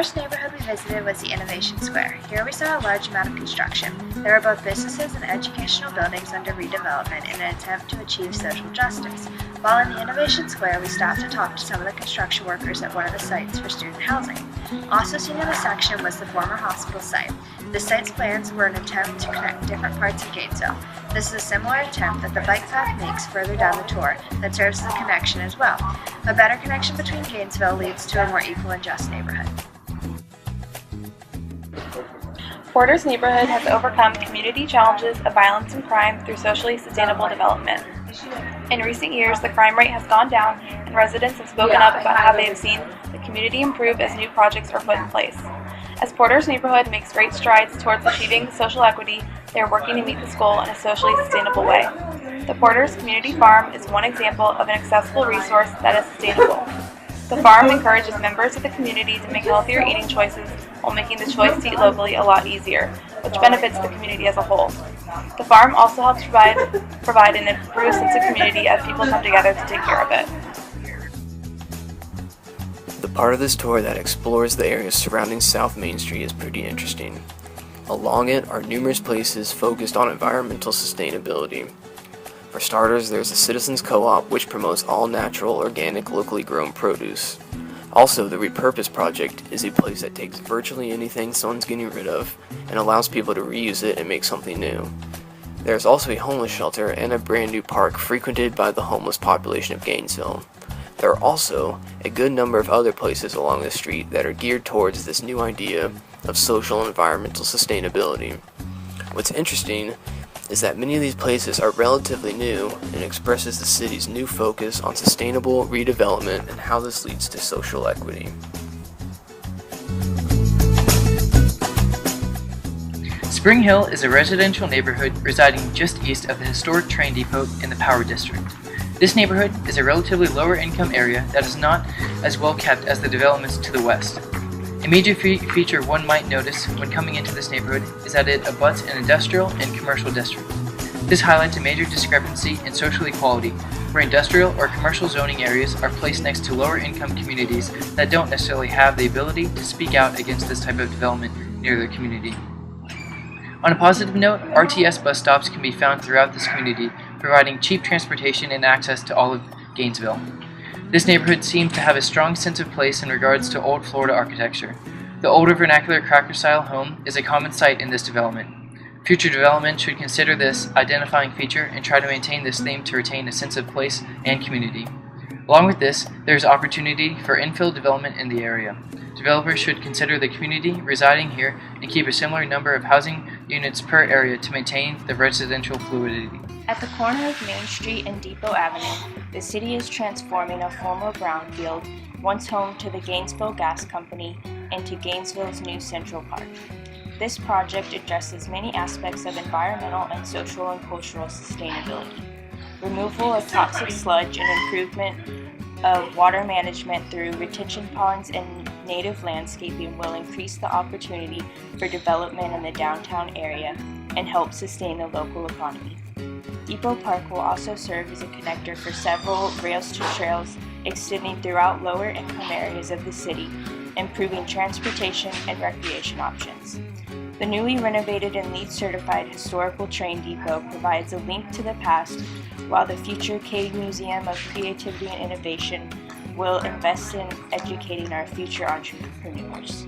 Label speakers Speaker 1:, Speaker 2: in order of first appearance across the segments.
Speaker 1: first neighborhood we visited was the Innovation Square. Here we saw a large amount of construction. There were both businesses and educational buildings under redevelopment in an attempt to achieve social justice. While in the Innovation Square, we stopped to talk to some of the construction workers at one of the sites for student housing. Also seen in the section was the former hospital site. The site's plans were an attempt to connect different parts of Gainesville. This is a similar attempt that the bike path makes further down the tour that serves as a connection as well. A better connection between Gainesville leads to a more equal and just neighborhood.
Speaker 2: Porter's neighborhood has overcome community challenges of violence and crime through socially sustainable development. In recent years, the crime rate has gone down, and residents have spoken up about how they have seen the community improve as new projects are put in place. As Porter's neighborhood makes great strides towards achieving social equity, they are working to meet this goal in a socially sustainable way. The Porter's Community Farm is one example of an accessible resource that is sustainable. The farm encourages members of the community to make healthier eating choices while making the choice to eat locally a lot easier, which benefits the community as a whole. The farm also helps provide an improved sense of community as people come together to take care of it.
Speaker 3: The part of this tour that explores the area surrounding South Main Street is pretty interesting. Along it are numerous places focused on environmental sustainability. For starters, there's a Citizens Co-op which promotes all natural, organic, locally grown produce. Also, the Repurpose Project is a place that takes virtually anything someone's getting rid of and allows people to reuse it and make something new. There's also a homeless shelter and a brand new park frequented by the homeless population of Gainesville. There are also a good number of other places along the street that are geared towards this new idea of social and environmental sustainability. What's interesting is that many of these places are relatively new and expresses the city's new focus on sustainable redevelopment and how this leads to social equity.
Speaker 4: Spring Hill is a residential neighborhood residing just east of the historic train depot in the Power District. This neighborhood is a relatively lower income area that is not as well kept as the developments to the west. A major feature one might notice when coming into this neighborhood is that it abuts an industrial and commercial district. This highlights a major discrepancy in social equality, where industrial or commercial zoning areas are placed next to lower income communities that don't necessarily have the ability to speak out against this type of development near their community. On a positive note, RTS bus stops can be found throughout this community, providing cheap transportation and access to all of Gainesville. This neighborhood seems to have a strong sense of place in regards to old Florida architecture. The older vernacular cracker-style home is a common sight in this development. Future development should consider this identifying feature and try to maintain this theme to retain a sense of place and community. Along with this, there is opportunity for infill development in the area. Developers should consider the community residing here and keep a similar number of housing units per area to maintain the residential fluidity.
Speaker 2: At the corner of Main Street and Depot Avenue, the city is transforming a former brownfield, once home to the Gainesville Gas Company, into Gainesville's new Central Park. This project addresses many aspects of environmental and social and cultural sustainability. Removal of toxic sludge and improvement of water management through retention ponds and native landscaping will increase the opportunity for development in the downtown area and help sustain the local economy. Depot Park will also serve as a connector for several rails to trails extending throughout lower income areas of the city, improving transportation and recreation options. The newly renovated and LEED certified historical train depot provides a link to the past, while the future Cade Museum of Creativity and Innovation will invest in educating our future entrepreneurs.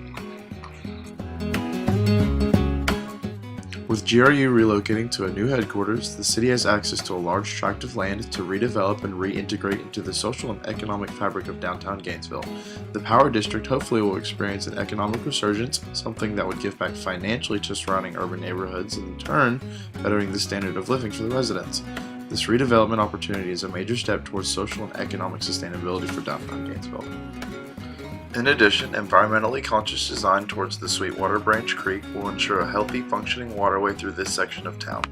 Speaker 5: With GRU relocating to a new headquarters, the city has access to a large tract of land to redevelop and reintegrate into the social and economic fabric of downtown Gainesville. The Power District hopefully will experience an economic resurgence, something that would give back financially to surrounding urban neighborhoods and in turn, bettering the standard of living for the residents. This redevelopment opportunity is a major step towards social and economic sustainability for downtown Gainesville. In addition, environmentally conscious design towards the Sweetwater Branch Creek will ensure a healthy, functioning waterway through this section of town.